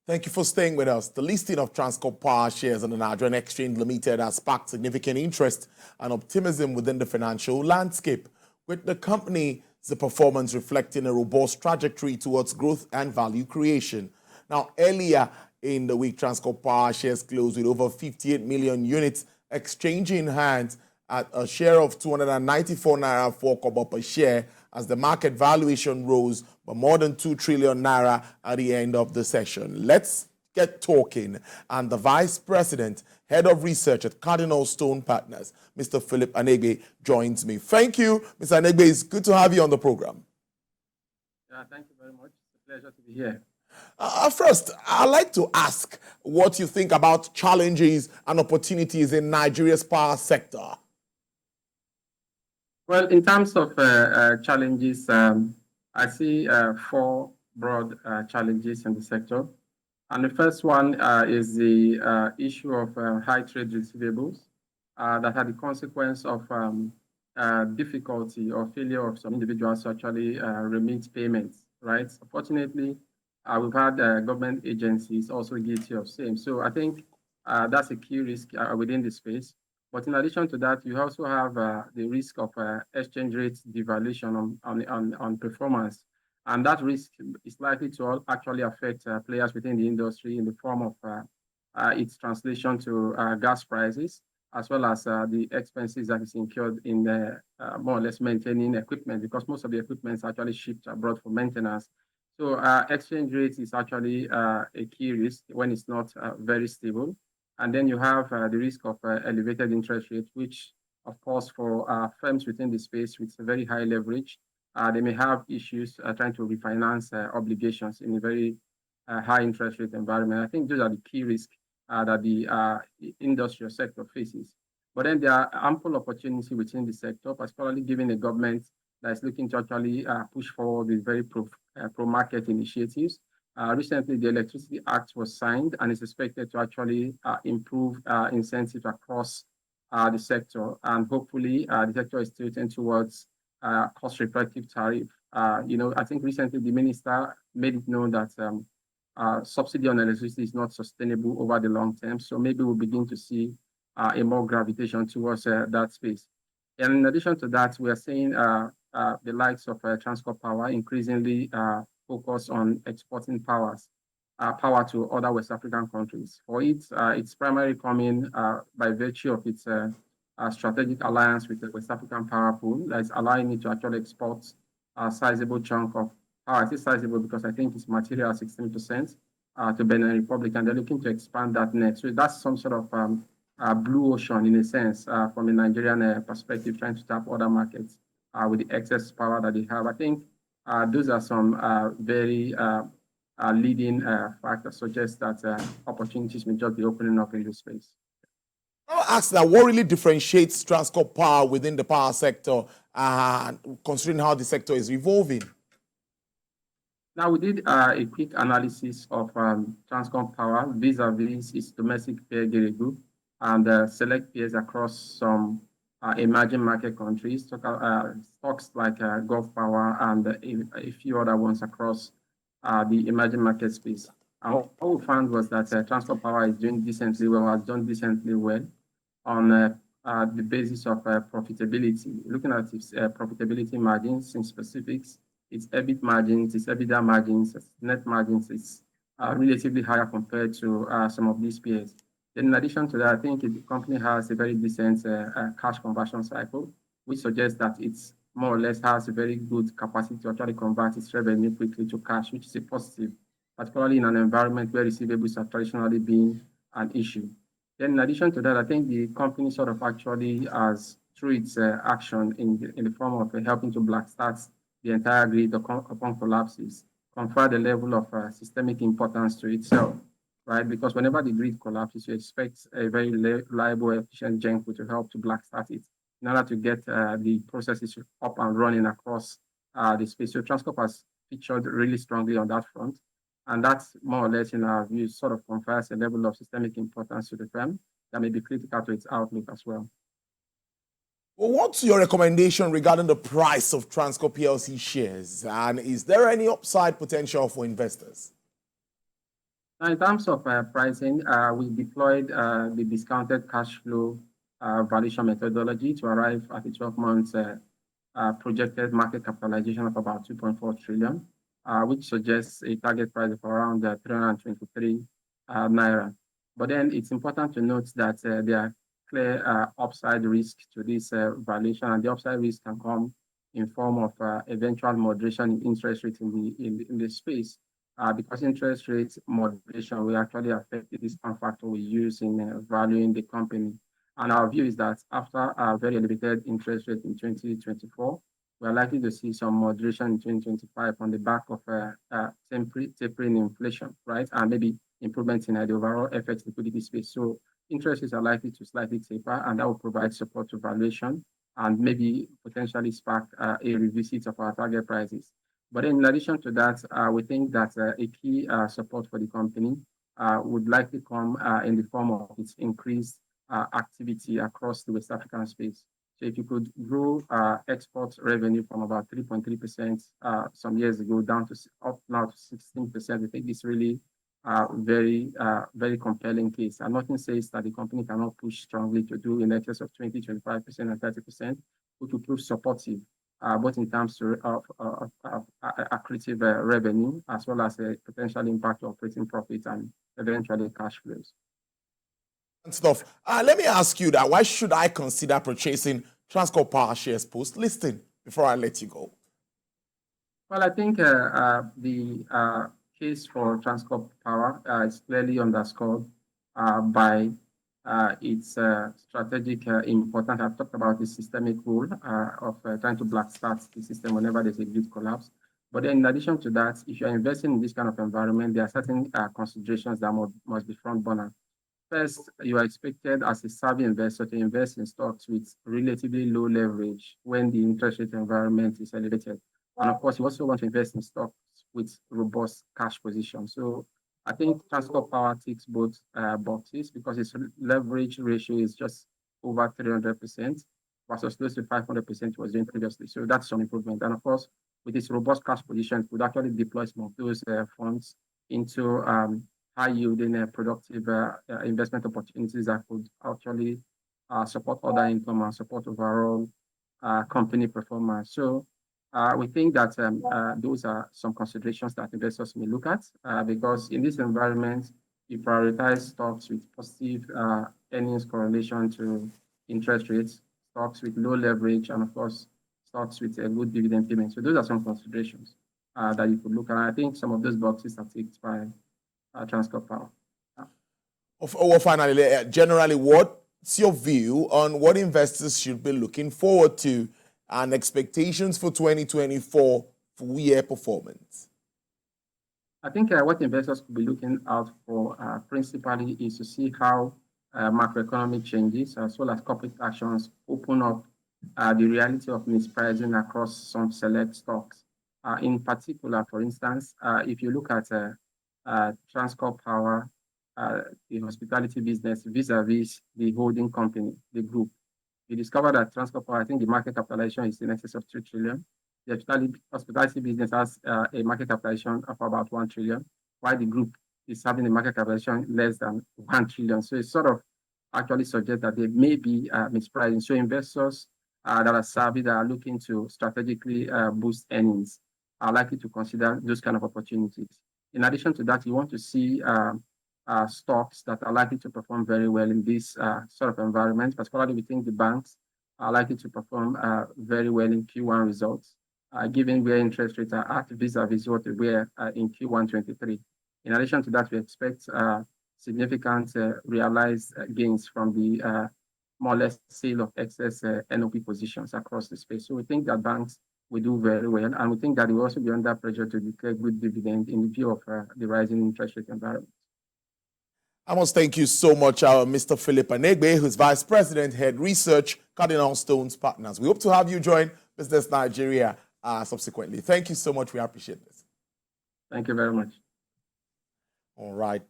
Thank you for staying with us. The listing of Transcorp Power shares on the Nigerian Exchange Limited has sparked significant interest and optimism within the financial landscape, with the company's performance reflecting a robust trajectory towards growth and value creation. Now, earlier in the week, Transcorp Power shares closed with over 58 million units exchanging hands at a share of 294 naira 4 kobo per share, as the market valuation rose by more than 2 trillion naira at the end of the session. Let's get talking. And the Vice President, Head of Research at Cardinal Stone Partners, Mr. Philip Anegbe, joins me. Thank you, Mr. Anegbe. It's good to have you on the program. Yeah, thank you very much. It's a pleasure to be here. First, I'd like to ask what you think about challenges and opportunities in Nigeria's power sector. Well, in terms of challenges, I see 4 broad challenges in the sector. And the first one is the issue of high trade receivables that are the consequence of difficulty or failure of some individuals to actually remit payments, right? Unfortunately, we've had government agencies also guilty of same. So I think that's a key risk within the space. But in addition to that, you also have the risk of exchange rate devaluation on performance. And that risk is likely to actually affect players within the industry in the form of its translation to gas prices, as well as the expenses that is incurred in more or less maintaining equipment, because most of the equipment is actually shipped abroad for maintenance. So exchange rate is actually a key risk when it's not very stable. And then you have the risk of elevated interest rates, which, of course, for firms within the space with very high leverage, they may have issues trying to refinance obligations in a very high interest rate environment. I think those are the key risks that the industrial sector faces. But then there are ample opportunities within the sector, particularly given a government that is looking to actually push forward with very pro-market initiatives. Recently, the Electricity Act was signed and is expected to actually improve incentives across the sector. And hopefully, the sector is tilting towards cost-reflective tariff. I think recently the minister made it known that subsidy on electricity is not sustainable over the long term. So maybe we'll begin to see a more gravitation towards that space. And in addition to that, we are seeing the likes of Transcorp Power increasingly focus on exporting power to other West African countries. For it, it's primarily coming by virtue of its strategic alliance with the West African Power Pool that is allowing it to actually export a sizable chunk of power. I say sizable because I think it's material 16% to Benin Republic, and they're looking to expand that next. So that's some sort of blue ocean in a sense from a Nigerian perspective, trying to tap other markets with the excess power that they have. I think those are some very leading factors suggest that opportunities may just be opening up in this space. I'll ask that what really differentiates Transcorp Power within the power sector, considering how the sector is evolving? Now, we did a quick analysis of Transcorp Power vis-a-vis its domestic peer group and select peers across some emerging market countries, stocks like Gulf Power and a few other ones across the emerging market space. And what we found was that Transcorp Power is doing decently well, has done decently well on the basis of profitability. Looking at its profitability margins in specifics, its EBIT margins, its EBITDA margins, its net margins is relatively higher compared to some of these peers. In addition to that, I think the company has a very decent cash conversion cycle, which suggests that it's more or less has a very good capacity to actually convert its revenue quickly to cash, which is a positive, particularly in an environment where receivables have traditionally been an issue. Then in addition to that, I think the company sort of actually has, through its action in the form of helping to blackstart the entire grid upon collapses, confer the level of systemic importance to itself. Right, because whenever the grid collapses, you expect a very reliable, efficient Genco to help to blackstart it in order to get the processes up and running across the space. So Transcorp has featured really strongly on that front, and that's more or less, in our view, sort of confers a level of systemic importance to the firm that may be critical to its outlook as well. Well, what's your recommendation regarding the price of Transcorp PLC shares, and is there any upside potential for investors? Now, in terms of pricing, we deployed the discounted cash flow valuation methodology to arrive at a 12-month projected market capitalization of about 2.4 trillion, which suggests a target price of around 323 naira. But then it's important to note that there are clear upside risk to this valuation, and the upside risk can come in form of eventual moderation in interest rates in the space. Because interest rate moderation will actually affect the discount factor we use in valuing the company. And our view is that after a very elevated interest rate in 2024, we are likely to see some moderation in 2025 on the back of tapering inflation, right? And maybe improvements in the overall FX liquidity space. So interest rates are likely to slightly taper, and that will provide support to valuation and maybe potentially spark a revisit of our target prices. But in addition to that, we think that a key support for the company would likely come in the form of its increased activity across the West African space. So if you could grow export revenue from about 3.3% some years ago down to up now to 16%, I think it's really very compelling case. And nothing says that the company cannot push strongly to do in excess of 20, 25%, and 30%, which will prove supportive both in terms of accretive revenue as well as a potential impact of operating profit and eventually cash flows. Stuff. Let me ask you that. Why should I consider purchasing Transcorp Power shares post-listing before I let you go? Well, I think the case for Transcorp Power is clearly underscored by its strategic importance. I've talked about the systemic role of trying to black start the system whenever there's a grid collapse. But then in addition to that, if you're investing in this kind of environment, there are certain considerations that must be front burner. First, you are expected as a savvy investor to invest in stocks with relatively low leverage when the interest rate environment is elevated. And of course, you also want to invest in stocks with robust cash position. So I think Transcorp Power ticks both boxes because its leverage ratio is just over 300% versus close to 500% it was doing previously. So that's some improvement. And of course, with its robust cash position, it could actually deploy some of those funds into high-yielding, productive investment opportunities that could actually support other income and support overall company performance. So we think that those are some considerations that investors may look at because in this environment, you prioritize stocks with positive earnings correlation to interest rates, stocks with low leverage, and of course, stocks with a good dividend payment. So those are some considerations that you could look at. And I think some of those boxes are ticked by Transcorp Power. Finally, generally, what's your view on what investors should be looking forward to and expectations for 2024 full year performance? I think what investors could be looking out for principally is to see how macroeconomic changes as well as corporate actions open up the reality of mispricing across some select stocks. In particular, for instance, if you look at Transcorp Power, the hospitality business vis-a-vis the holding company, the group, you discover that Transcorp Power, I think the market capitalization is in excess of 2 trillion. The hospitality business has a market capitalization of about 1 trillion, while the group is having a market capitalization less than 1 trillion. So it sort of actually suggests that there may be mispricing. So investors that are savvy, that are looking to strategically boost earnings, are likely to consider those kind of opportunities. In addition to that, you want to see stocks that are likely to perform very well in this sort of environment. Particularly, we think the banks are likely to perform very well in Q1 results, given where interest rates are at vis-a-vis what they were in Q1 23. In addition to that, we expect significant realized gains from the more or less sale of excess NOP positions across the space. So we think that banks will do very well, and we think that they will also be under pressure to declare good dividend in view of the rising interest rate environment. I must thank you so much, Mr. Philip Anegbe, who's Vice President, Head Research, Cardinal Stones Partners. We hope to have you join Business Nigeria subsequently. Thank you so much. We appreciate this. Thank you very much. All right.